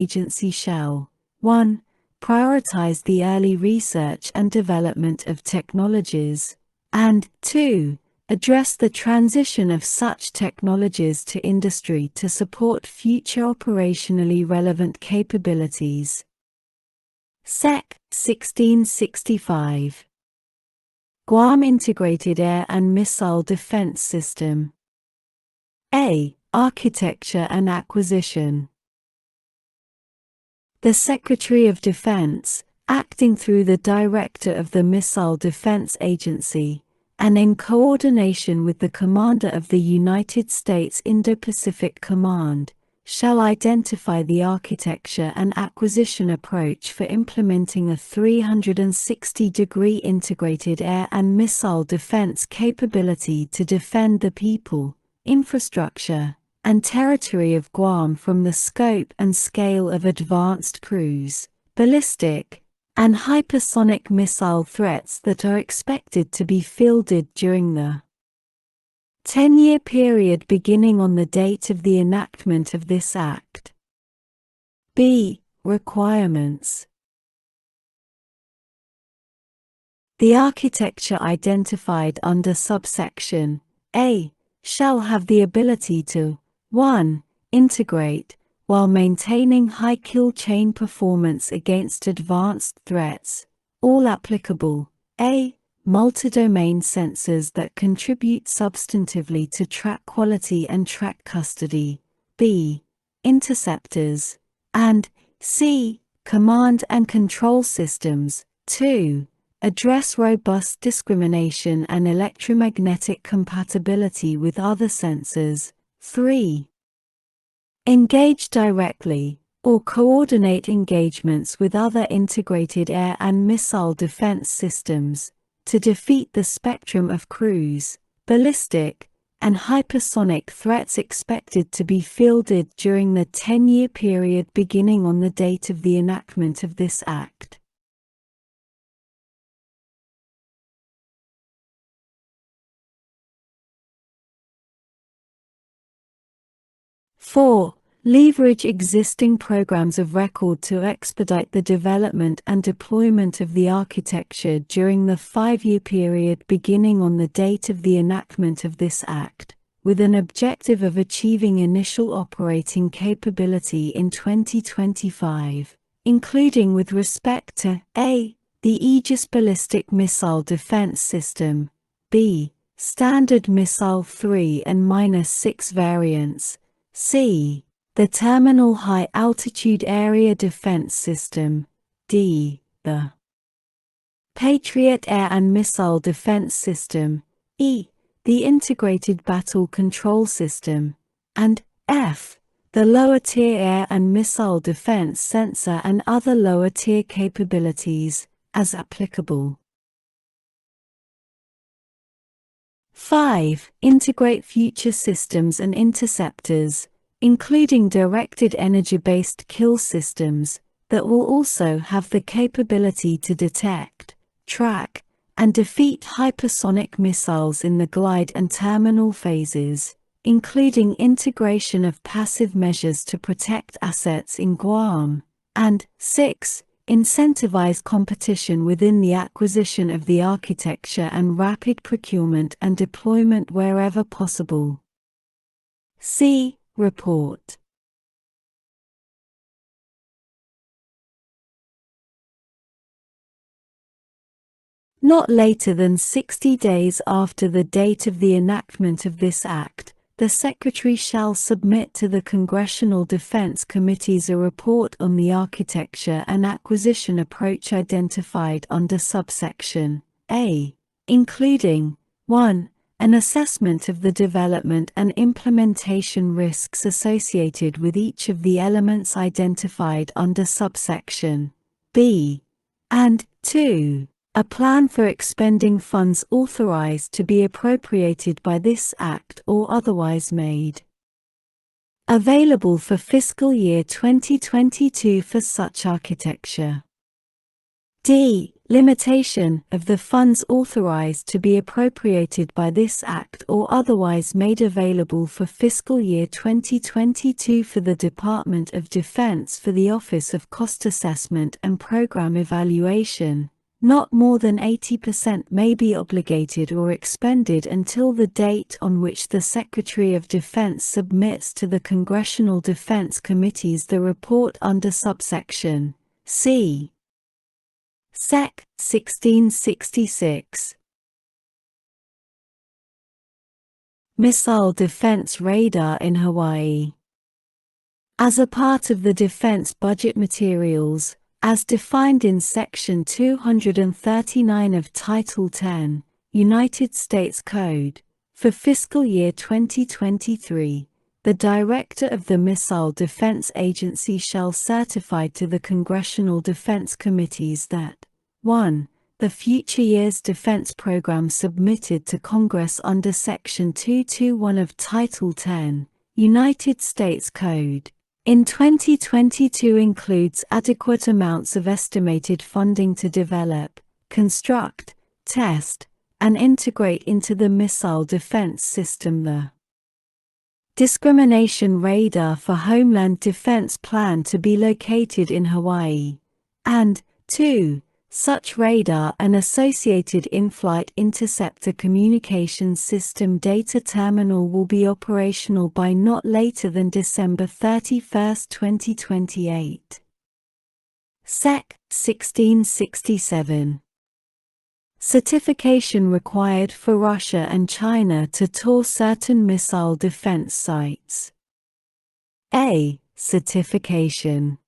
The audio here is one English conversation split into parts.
agency shall 1. Prioritize the early research and development of technologies, and 2. Address the transition of such technologies to industry to support future operationally relevant capabilities. Sec. 1665. Guam Integrated Air and Missile Defense System. A. Architecture and Acquisition. The Secretary of Defense, acting through the Director of the Missile Defense Agency, and in coordination with the Commander of the United States Indo-Pacific Command, shall identify the architecture and acquisition approach for implementing a 360-degree integrated air and missile defense capability to defend the people, infrastructure, and territory of Guam from the scope and scale of advanced cruise, ballistic, and hypersonic missile threats that are expected to be fielded during the 10-year period beginning on the date of the enactment of this Act. B. Requirements. The architecture identified under subsection A shall have the ability to 1. Integrate, while maintaining high kill chain performance against advanced threats, all applicable A. Multi-domain sensors that contribute substantively to track quality and track custody, B. Interceptors, and C. Command and control systems, 2. Address robust discrimination and electromagnetic compatibility with other sensors, 3. Engage directly, or coordinate engagements with other integrated air and missile defense systems, to defeat the spectrum of cruise, ballistic, and hypersonic threats expected to be fielded during the 10-year period beginning on the date of the enactment of this Act. Four. Leverage existing programs of record to expedite the development and deployment of the architecture during the 5-year period beginning on the date of the enactment of this Act, with an objective of achieving initial operating capability in 2025, including with respect to A. the Aegis Ballistic Missile Defense System, B. Standard Missile 3 and 6 variants, C. the Terminal High Altitude Area Defense System, D. the Patriot Air and Missile Defense System, E. the Integrated Battle Control System, and F. the lower-tier air and missile defense sensor and other lower-tier capabilities, as applicable. 5. Integrate future systems and interceptors, including directed energy-based kill systems, that will also have the capability to detect, track, and defeat hypersonic missiles in the glide and terminal phases, including integration of passive measures to protect assets in Guam, and 6. Incentivize competition within the acquisition of the architecture and rapid procurement and deployment wherever possible. See Report. Not later than 60 days after the date of the enactment of this Act, the Secretary shall submit to the Congressional Defense Committees a report on the architecture and acquisition approach identified under subsection A, including 1. An assessment of the development and implementation risks associated with each of the elements identified under subsection B, and 2. A plan for expending funds authorized to be appropriated by this Act or otherwise made available for fiscal year 2022 for such architecture. D. Limitation of the funds authorized to be appropriated by this Act or otherwise made available for fiscal year 2022 for the Department of Defense for the Office of Cost Assessment and Program Evaluation. Not more than 80% may be obligated or expended until the date on which the Secretary of Defense submits to the Congressional Defense Committees the report under subsection C. Sec. 1666. Missile Defense Radar in Hawaii. As a part of the defense budget materials, as defined in Section 239 of Title 10, United States Code, for fiscal year 2023, the Director of the Missile Defense Agency shall certify to the Congressional Defense Committees that 1. The future year's defense program submitted to Congress under Section 221 of Title 10, United States Code, in 2022 includes adequate amounts of estimated funding to develop, construct, test, and integrate into the missile defense system the Discrimination Radar for Homeland Defense plan to be located in Hawaii, and 2. Such radar and associated in-flight interceptor communications system data terminal will be operational by not later than December 31, 2028. Sec. 1667. Certification required for Russia and China to tour certain missile defense sites. A. Certification.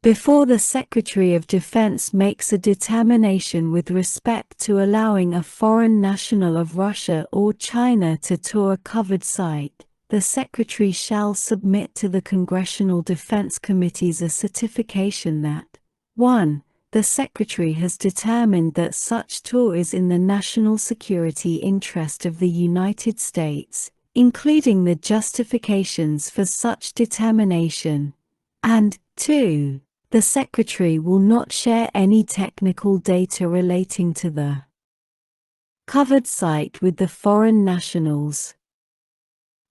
Before the Secretary of Defense makes a determination with respect to allowing a foreign national of Russia or China to tour a covered site, the Secretary shall submit to the Congressional Defense Committees a certification that 1. The Secretary has determined that such tour is in the national security interest of the United States, including the justifications for such determination, and 2. The Secretary will not share any technical data relating to the covered site with the foreign nationals.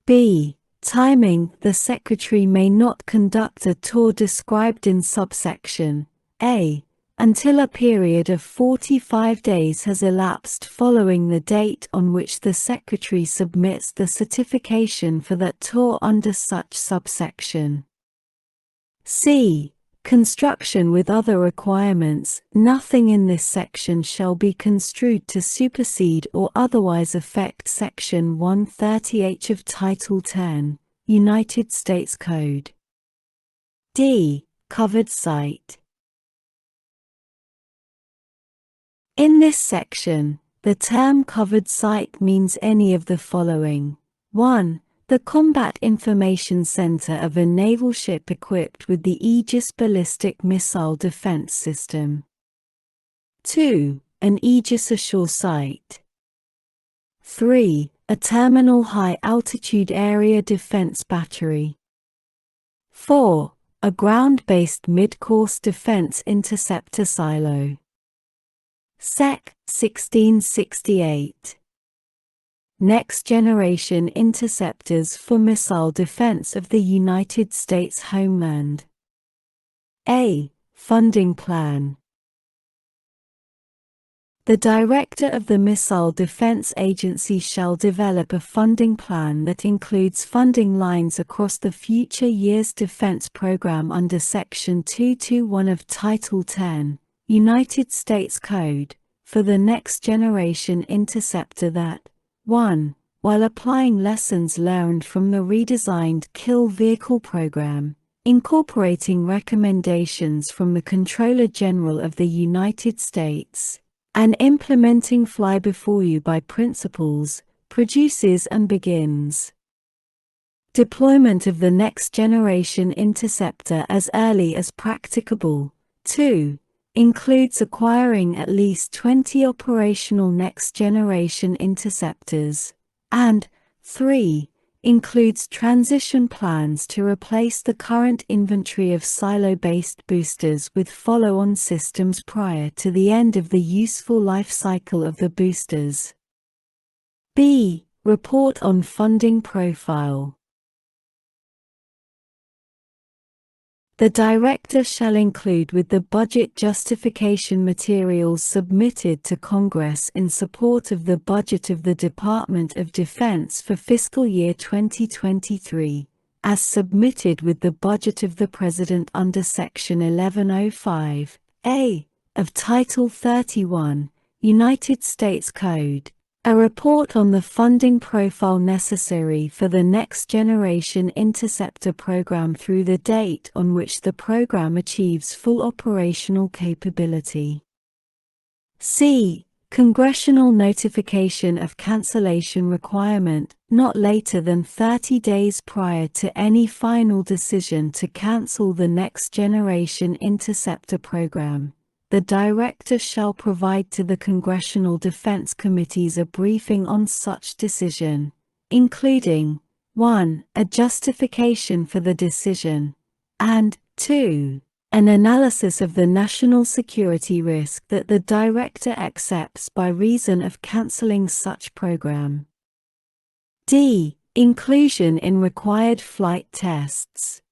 B. Timing. The Secretary may not conduct a tour described in subsection A until a period of 45 days has elapsed following the date on which the Secretary submits the certification for that tour under such subsection. C. Construction with other requirements. Nothing in this section shall be construed to supersede or otherwise affect Section 130H of Title 10, United States Code. D. Covered site. In this section, the term covered site means any of the following. 1. The Combat Information Center of a naval ship equipped with the Aegis Ballistic Missile Defense System. 2. An Aegis ashore site. 3. A terminal high-altitude area defense battery. 4. A ground-based mid-course defense interceptor silo. Sec. 1668. Next Generation Interceptors for Missile Defense of the United States Homeland. A. Funding Plan. The Director of the Missile Defense Agency shall develop a funding plan that includes funding lines across the future year's defense program under Section 221 of Title 10, United States Code, for the Next Generation Interceptor that 1. While applying lessons learned from the redesigned Kill Vehicle program, incorporating recommendations from the Comptroller General of the United States, and implementing Fly Before You by principles, produces and begins deployment of the Next Generation Interceptor as early as practicable. 2. Includes acquiring at least 20 operational next-generation interceptors, and 3. includes transition plans to replace the current inventory of silo-based boosters with follow-on systems prior to the end of the useful life cycle of the boosters. B. Report on funding profile. The Director shall include with the budget justification materials submitted to Congress in support of the budget of the Department of Defense for fiscal year 2023, as submitted with the budget of the President under Section 1105(a) of Title 31, United States Code, a report on the funding profile necessary for the Next Generation Interceptor program through the date on which the program achieves full operational capability. C. Congressional notification of cancellation requirement, not later than 30 days prior to any final decision to cancel the Next Generation Interceptor program. The Director shall provide to the Congressional Defense Committees a briefing on such decision, including 1. A justification for the decision, and 2. An analysis of the national security risk that the Director accepts by reason of canceling such program. D. Inclusion in required flight tests.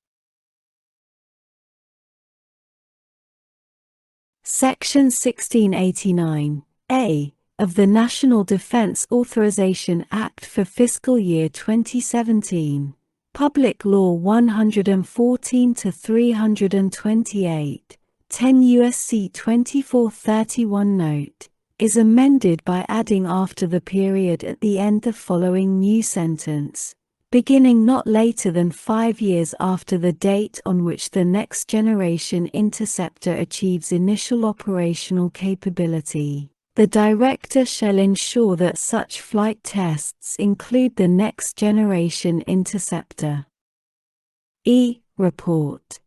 Section 1689(a) of the National Defense Authorization Act for fiscal year 2017, Public Law 114-328, 10 U.S.C. 2431 note, is amended by adding after the period at the end the following new sentence, beginning not later than 5 years after the date on which the Next Generation Interceptor achieves initial operational capability. The Director shall ensure that such flight tests include the Next Generation Interceptor. E. Report.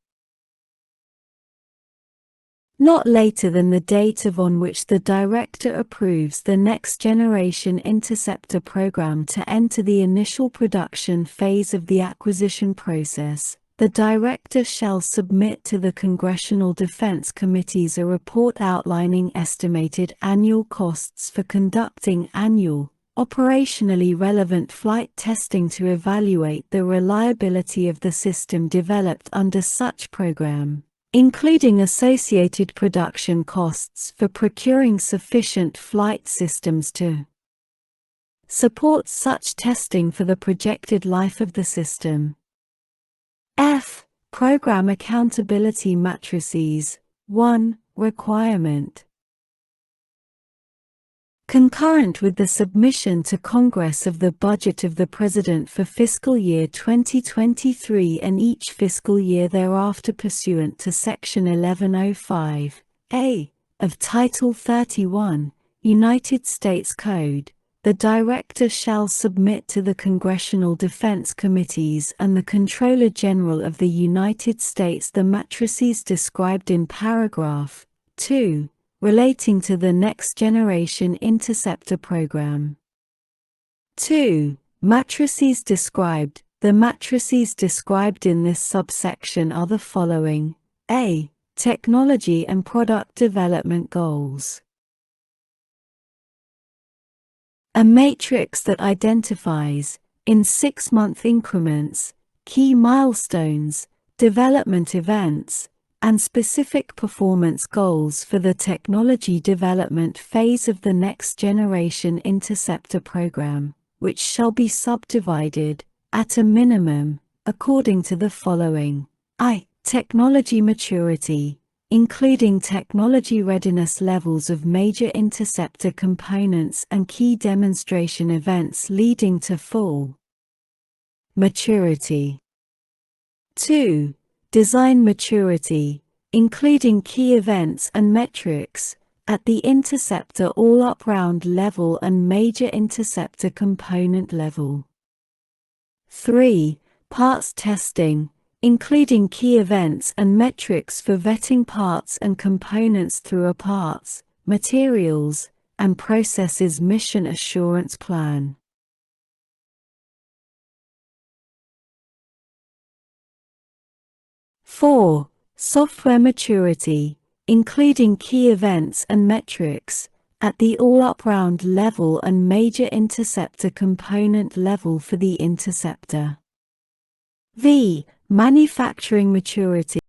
Not later than the date on which the Director approves the Next Generation Interceptor program to enter the initial production phase of the acquisition process, the Director shall submit to the Congressional Defense Committees a report outlining estimated annual costs for conducting annual, operationally relevant flight testing to evaluate the reliability of the system developed under such program, including associated production costs for procuring sufficient flight systems to support such testing for the projected life of the system. F. Program accountability matrices. 1. Requirement. Concurrent with the submission to Congress of the budget of the President for fiscal year 2023 and each fiscal year thereafter pursuant to Section 1105(a) of Title 31, United States Code, the Director shall submit to the Congressional Defense Committees and the Comptroller General of the United States the matrices described in paragraph 2, relating to the Next Generation Interceptor program. 2. Matrices described. The matrices described in this subsection are the following: A. Technology and product development goals. A matrix that identifies, in 6-month increments, key milestones, development events, and specific performance goals for the technology development phase of the Next Generation Interceptor program, which shall be subdivided, at a minimum, according to the following: I. Technology maturity, including technology readiness levels of major interceptor components and key demonstration events leading to full maturity. 2. Design maturity, including key events and metrics, at the interceptor all-up round level and major interceptor component level. 3. Parts testing, including key events and metrics for vetting parts and components through a parts, materials, and processes mission assurance plan. 4. Software maturity, including key events and metrics, at the all-up-round level and major interceptor component level for the interceptor. V. Manufacturing maturity.